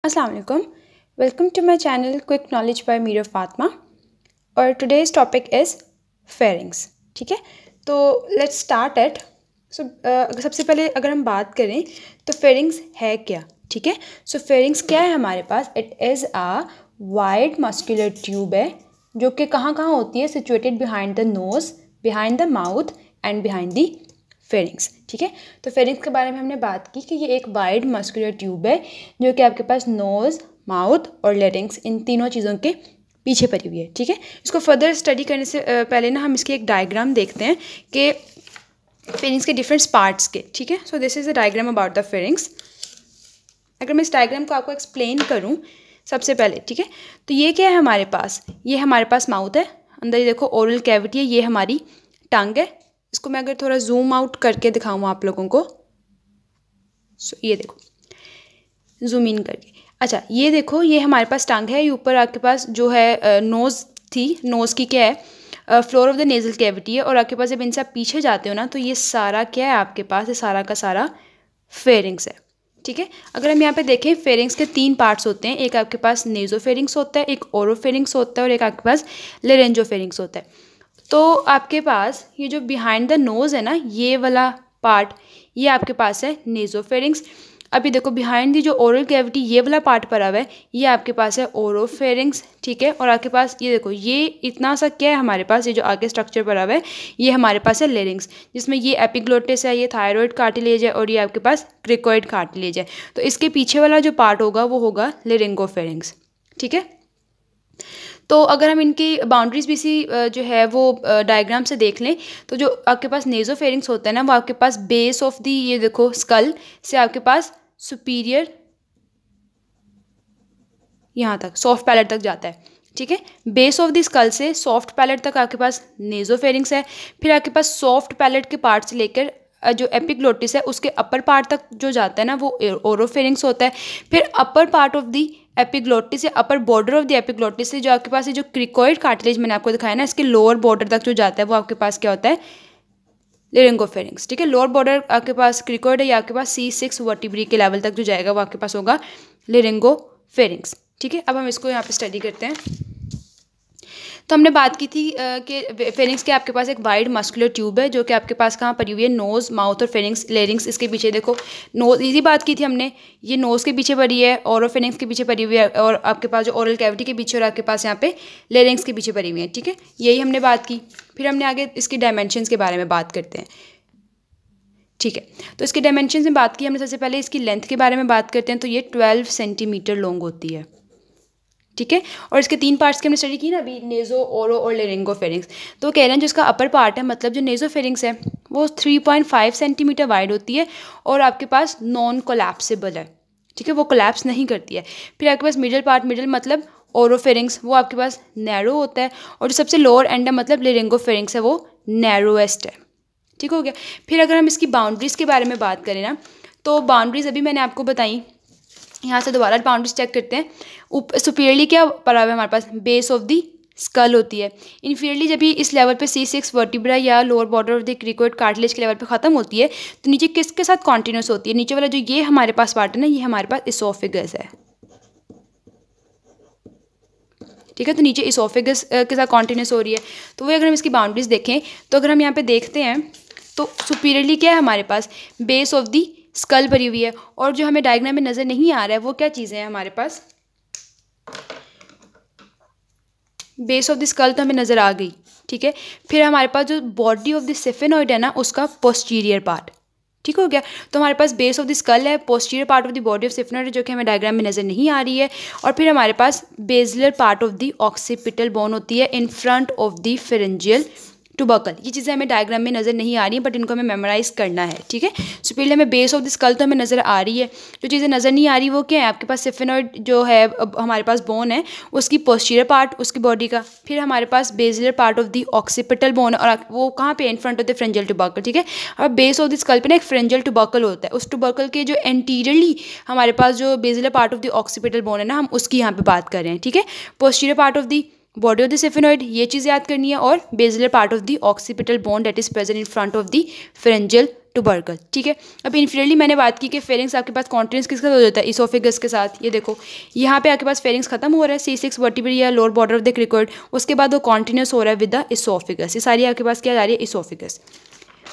अस्सलाम वालेकुम, welcome to my channel quick knowledge by Meera Fatima. और टुडेज़ टॉपिक इज़ फेरिंग्स। ठीक है, तो लेट्स स्टार्ट एट। सबसे पहले अगर हम बात करें तो फेरिंग्स है क्या। ठीक है, सो फेरिंग्स क्या है हमारे पास। It is a wide muscular tube है जो कि कहाँ कहाँ होती है, situated behind the nose, behind the mouth and behind the pharynx. ठीक है, तो फेरिंग्स के बारे में हमने बात की कि ये एक वाइड मस्कुलर ट्यूब है जो कि आपके पास नोज़, माउथ और लेरिंग्स इन तीनों चीज़ों के पीछे पड़ी हुई है। ठीक है, इसको फर्दर स्टडी करने से पहले ना हम इसकी एक डायग्राम देखते हैं कि फेरिंग्स के डिफरेंट पार्ट्स के। ठीक है, so this is a diagram about the pharynx. अगर मैं इस डायग्राम को आपको एक्सप्लेन करूँ सबसे पहले, ठीक है, तो ये क्या है हमारे पास। ये हमारे पास माउथ है, अंदर ये देखो ओरल कैविटी है, ये हमारी टंग है। इसको मैं अगर थोड़ा जूम आउट करके दिखाऊँ आप लोगों को, ये देखो जूम इन करके। अच्छा, ये देखो ये हमारे पास टंग है, ये ऊपर आपके पास जो है नोज़ थी, नोज़ की क्या है floor of the nasal cavity है। और आपके पास जब इनसे आप पीछे जाते हो ना तो ये सारा क्या है आपके पास, ये सारा का सारा फेरिंग्स है। ठीक है, अगर हम यहाँ पे देखें फेरिंग्स के तीन पार्ट्स होते हैं। एक आपके पास नेजोफेरिंग्स होता है, एक ओरोफेरिंग्स होता है और एक आपके पास लेरेंजोफेरिंग्स होता है। तो आपके पास ये जो बिहाइंड द नोज़ है ना, ये वाला पार्ट, ये आपके पास है नेजोफेरिंग्स। अभी देखो बिहाइंड दी जो ओरल कैविटी ये वाला पार्ट पड़ा हुआ है, ये आपके पास है ओरोफेरिंग्स। ठीक है, और आपके पास ये देखो ये इतना सा क्या है हमारे पास, ये जो आगे स्ट्रक्चर पड़ा हुआ है ये हमारे पास है लेरिंग्स, जिसमें ये एपिग्लोटिस है, ये थायराइड कार्टिलेज है और ये आपके पास क्रिकोइड कार्टिलेज है। तो इसके पीछे वाला जो पार्ट होगा वो होगा लेरिंगोफेरिंग्स। ठीक है, तो अगर हम इनकी बाउंड्रीज भी इसी जो है वो डायग्राम से देख लें तो जो आपके पास नेजोफेरिंग्स होता है ना, वो आपके पास बेस ऑफ दी, ये देखो स्कल से आपके पास सुपीरियर यहाँ तक सॉफ्ट पैलेट तक जाता है। ठीक है, बेस ऑफ द स्कल से सॉफ्ट पैलेट तक आपके पास नेजोफेरिंग्स है। फिर आपके पास सॉफ्ट पैलेट के पार्ट से लेकर जो एपिग्लोटिस है उसके अपर पार्ट तक जो जाता है ना वो ओरोफेरिंग्स होता है। फिर upper part of the epiglottis या upper border of the epiglottis से जो आपके पास ये जो क्रिकोइड कार्टिलेज मैंने आपको दिखाया ना, इसके लोअर बॉर्डर तक जो जाता है वो आपके पास क्या होता है, लेरिंगोफेरिंग्स। ठीक है, लोअर बॉर्डर आपके पास क्रिकोइड है, या आपके पास C6 वर्टिब्री के लेवल तक जो जाएगा वो आपके पास होगा लेरिंगोफेरिंग्स। ठीक है, अब हम इसको यहाँ पे स्टडी करते हैं। तो हमने बात की थी कि फेरिंग्स के आपके पास एक वाइड मस्कुलर ट्यूब है जो कि आपके पास कहाँ पड़ी हुई है, नोज़, माउथ और फेरिंग्स, लेरिंग्स इसके पीछे देखो। नोज़ इसी बात की थी हमने, ये नोज़ के पीछे पड़ी है, ओरोफेरिंग्स के पीछे पड़ी हुई है, और आपके पास जो ओरल कैविटी के पीछे और आपके पास यहाँ पे लेरिंग्स के पीछे पड़ी हुई है। ठीक है, यही हमने बात की। फिर हमने आगे इसकी डायमेंशंस के बारे में बात करते हैं। ठीक है, तो इसके डायमेंशन में बात की हमने। सबसे पहले इसकी लेंथ के बारे में बात करते हैं, तो ये 12 सेंटीमीटर लॉन्ग होती है। ठीक है, और इसके तीन पार्ट्स की हमने स्टडी की ना अभी, नेजो, ओरो और लेरिंगोफेरिंग्स। तो कह रहे हैं जो इसका अपर पार्ट है, मतलब जो नेजोफेरिंग्स है वो 3.5 सेंटीमीटर वाइड होती है और आपके पास नॉन कोलैप्सिबल है। ठीक है, वो कोलैप्स नहीं करती है। फिर आपके पास मिडल पार्ट, मिडल मतलब ओरोफेरिंग्स, वो आपके पास नैरो होता है। और जो सबसे लोअर एंड है मतलब लेरिंगोफेरिंग्स है, वो नैरोएस्ट है। ठीक हो गया। फिर अगर हम इसकी बाउंड्रीज़ के बारे में बात करें ना, तो बाउंड्रीज़ अभी मैंने आपको बताई, यहाँ से दोबारा बाउंड्रीज चेक करते हैं। सुपीरियरली क्या पड़ा हुआ है हमारे पास, बेस ऑफ दी स्कल होती है। इन्फीरियरली जब भी इस लेवल पे C6 वर्टिब्रा या lower border of the cricoid cartilage के लेवल पे ख़त्म होती है तो नीचे किसके साथ कॉन्टिन्यूस होती है, नीचे वाला जो ये हमारे पास पार्ट है ना, ये हमारे पास इसोफेगस है। ठीक है, तो नीचे इसोफेगस के साथ कॉन्टिन्यूस हो रही है। तो वही अगर हम इसकी बाउंड्रीज देखें तो अगर हम यहाँ पे देखते हैं तो सुपीरियरली क्या है हमारे पास, बेस ऑफ दी स्कल भरी हुई है। और जो हमें डायग्राम में नज़र नहीं आ रहा है वो क्या चीज़ें हैं हमारे पास, बेस ऑफ द स्कल तो हमें नज़र आ गई। ठीक है, फिर हमारे पास जो बॉडी ऑफ द सेफेनॉइड है ना, उसका पोस्टीरियर पार्ट। ठीक हो गया, तो हमारे पास बेस ऑफ द स्कल है, posterior part of the body of sphenoid जो कि हमें डायग्राम में नज़र नहीं आ रही है। और फिर हमारे पास basilar part of the occipital bone होती है in front of the pharyngeal tubercle. ये चीज़ें हमें डायग्राम में नज़र नहीं आ रही हैं, बट इनको हमें मेमोराइज़ करना है। ठीक है, सो पहले हमें बेस ऑफ द स्कल तो हमें नज़र आ रही है, जो चीज़ें नज़र नहीं आ रही वो क्या है, आपके पास सेफेनॉइड जो है हमारे पास बोन है उसकी पोस्टीरियर पार्ट उसकी बॉडी का। फिर हमारे पास basilar part of the occipital bone है और वो कहाँ पे, in front of the pharyngeal tubercle. ठीक है, और बेस ऑफ द स्कल पे ना एक फ्रेंजियल टुबर्कल होता है, उस टुबर्कल के जो एंटीरियरली हमारे पास जो Baszler part of the occipital bone है ना, हम उसकी यहाँ पे बात कर रहे हैं। ठीक है, posterior part of the body of the sphenoid, ये चीज़ याद करनी है, और basilar part of the occipital bone that is present in front of the pharyngeal tubercle, ठीक है। अब इन्फीरियरली मैंने बात की कि फेरिंग्स आपके पास कॉन्टिनेंस किसके साथ हो जाता है, इसोफेगस के साथ। ये देखो यहाँ पे आपके पास फेरिंग्स खत्म हो रहा है C6 वर्टिब्रल या lower border of the cricoid, उसके बाद वो कॉन्टिन्यूस हो रहा है विद द इसोफेगस। ये सारी आपके पास क्या जा रही है, इसोफेगस।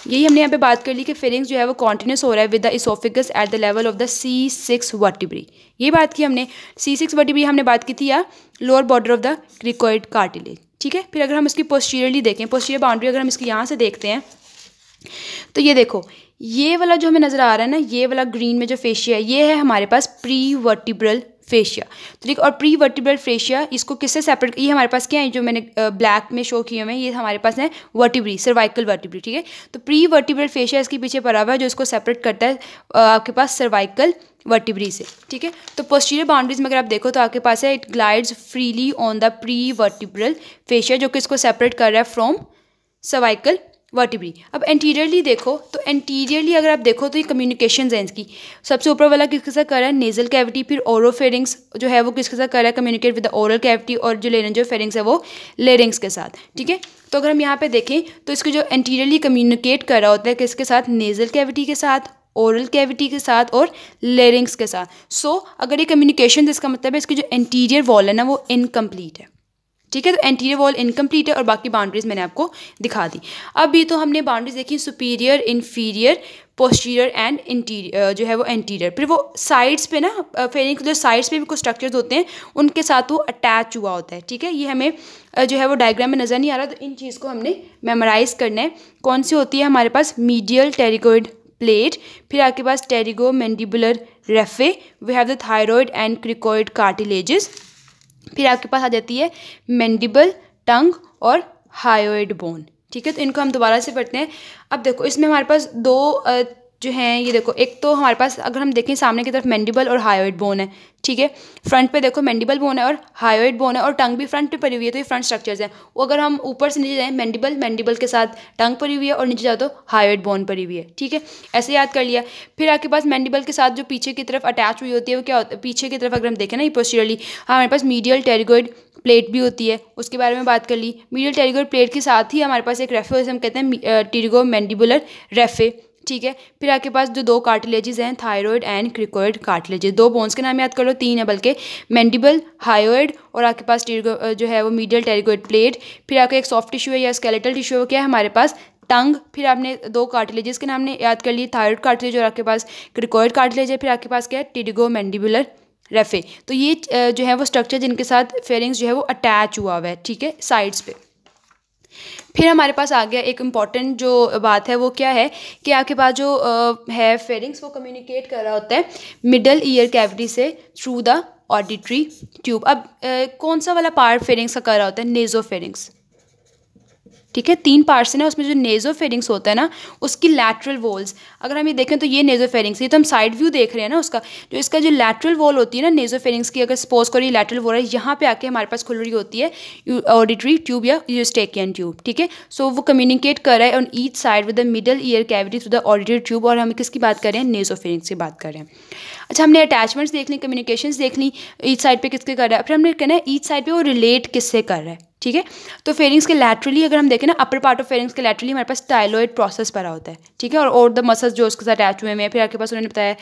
यही हमने यहाँ पे बात कर ली कि फेरिंग्स जो है वो कॉन्टिन्यूस हो रहा है with the oesophagus at the level of the C6 vertebrae. ये बात की हमने C6 वर्टिब्री हमने बात की थी, या lower border of the cricoid cartilage, ठीक है। फिर अगर हम इसकी पोस्टीरियरली देखें, पोस्टीरियर बाउंड्री अगर हम इसकी यहाँ से देखते हैं तो ये देखो, ये वाला जो हमें नज़र आ रहा है ना, ये वाला ग्रीन में जो फेशिया है, ये है हमारे पास प्री वर्टिब्रल फेशिया, तो ठीक। और प्री वर्टिब्रल फेशिया इसको किससे सेपरेट, ये हमारे पास क्या है, जो मैंने ब्लैक में शो किए हुए हैं, ये हमारे पास है वर्टिब्री, सर्वाइकल वर्टिब्री, ठीक है। तो प्री वर्टिब्रल फेशिया इसके पीछे पड़ा हुआ है, जो इसको सेपरेट करता है आपके पास सर्वाइकल वर्टिब्री से, ठीक है। तो पोस्टीरियर बाउंड्रीज में अगर आप देखो तो आपके पास है it glides freely on the pre vertebral fascia, जो कि इसको सेपरेट कर रहा है फ्रॉम सर्वाइकल वर्टिब्री। अब एंटीरियरली देखो तो एंटीरियरली अगर आप देखो तो ये कम्युनिकेशंस हैं इसकी। सबसे ऊपर वाला किसके साथ कर रहा है, नेजल कैविटी, फिर ओरोफेरिंग्स जो है वो किसके साथ कर रहा है, communicate with the oral cavity, और जो लेरिंजोफेरिंग्स है वो लेरिंग्स के साथ, ठीक है। तो अगर हम यहाँ पे देखें तो इसको जो एंटीरियरली कम्युनिकेट कर रहा होता है किसके साथ, नेजल कैविटी के साथ, ओरल कैविटी के साथ और लेरिंग्स के साथ। सो अगर ये कम्युनिकेशन, इसका मतलब है इसकी जो एंटीरियर वॉल है ना वो इनकम्प्लीट है, ठीक है। तो एंटीरियर वॉल इनकम्प्लीट है और बाकी बाउंड्रीज मैंने आपको दिखा दी। अब ये तो हमने बाउंड्रीज देखी superior, inferior, posterior and interior जो है वो एंटीरियर। फिर वो साइड्स पे ना, फेरिंग जो साइड्स पे भी कुछ स्ट्रक्चर्स होते हैं उनके साथ वो अटैच हुआ होता है, ठीक है। ये हमें जो है वो डायग्राम में नज़र नहीं आ रहा, तो इन चीज़ को हमने मेमोराइज करना है। कौन सी होती है हमारे पास, मीडियल टेरिगोइड प्लेट, फिर आपके पास pterygomandibular raphe, we have the thyroid and cricoid cartilages, फिर आपके पास आ जाती है मैंडिबल, टंग और हायोइड बोन, ठीक है। तो इनको हम दोबारा से पढ़ते हैं। अब देखो इसमें हमारे पास दो जो हैं, ये देखो, एक तो हमारे पास अगर हम देखें सामने की तरफ मैंडिबल और हायोइड बोन है, ठीक है। फ्रंट पे देखो मैंडिबल बोन है और हायोइड बोन है, और टंग भी फ्रंट पे पड़ी हुई है, तो ये फ्रंट स्ट्रक्चर्स हैं। वो अगर हम ऊपर से नीचे जाएँ, मैंडिबल के साथ टंग पड़ी हुई है, और नीचे जाओ तो हायोइड बोन पड़ी हुई है, ठीक है। ऐसे याद कर लिया। फिर आपके पास मैंडिबल के साथ जो पीछे की तरफ अटैच हुई होती है वो क्या होता है, पीछे की तरफ अगर हम देखें ना, पोस्टीरियरली हमारे पास मीडियल टेरिगोइड प्लेट भी होती है, उसके बारे में बात कर ली। मीडियल टेरिगोइड प्लेट के साथ ही हमारे पास एक रेफे, हम कहते हैं टेरिगो मैंडिबुलर रेफे, ठीक है। फिर आपके पास जो दो कार्टिलेजेस हैं, थायरॉइड एंड क्रिकॉइड कार्टिलेजेस, दो बोन्स के नाम याद कर लो, तीन है बल्कि, मैंडिबल, हायोइड और आपके पास टेरिगो जो है वो मीडियल टेरिगोइड प्लेट। फिर आपका एक सॉफ्ट टिश्यू है या स्केलेटल टिश्यू है, क्या है हमारे पास, टंग। फिर आपने दो कार्टिलेजेस के नाम ने याद कर लिए, थायरॉइड कार्टिलेज और आपके पास क्रिकॉइड कार्टिलेज है। फिर आपके पास क्या है, टेरिगो मैंडिबुलर रेफे। तो ये जो है वो स्ट्रक्चर जिनके साथ फेरिंग्स जो है वो अटैच हुआ हुआ है, ठीक है, साइड्स पे। फिर हमारे पास आ गया एक इम्पॉर्टेंट जो बात है वो क्या है कि आपके पास जो है फेरिंग्स वो कम्युनिकेट कर रहा होता है मिडल ईयर कैविटी से थ्रू द ऑडिटरी ट्यूब। अब कौन सा वाला पार्ट फेरिंग्स का कर रहा होता है, नेजोफेरिंग्स, ठीक है। तीन पार्ट्स है ना, उसमें जो नेजोफेरिंग्स होता है ना उसकी लैटरल वॉल्स, अगर हम ये देखें तो ये नेजोफेरिंग्स, ये तो हम साइड व्यू देख रहे हैं ना उसका, जो इसका जो लैटरल वॉल होती है ना नेजोफेरिंग्स की, अगर सपोज करो ये लैटरल वॉल है, यहाँ पे आके हमारे पास खुल रही होती है ऑडिटरी ट्यूब या यूस्टेकियन ट्यूब, ठीक है। सो वो कम्युनिकेट कर रहा है on each side with the middle ear cavity through the auditory tube, और हम किसकी बात कर रहे हैं, नेजोफेरिंग्स की बात कर रहे हैं। अच्छा, हमने अटैचमेंट्स देख ली, कम्युनिकेशंस देख ली, ईच साइड पे किसके कर रहा है, फिर हमने कहना है ईच साइड पे वो रिलेट किससे कर रहा है, ठीक है। तो फेरिंग्स के लैटरली अगर हम देखें ना, अपर पार्ट ऑफ फेरिंग्स के लैटरली हमारे पास टाइलोइड प्रोसेस पड़ा होता है, ठीक है, और द मसल्स जो उसके साथ अटैच हुए हैं। फिर आपके पास उन्होंने बताया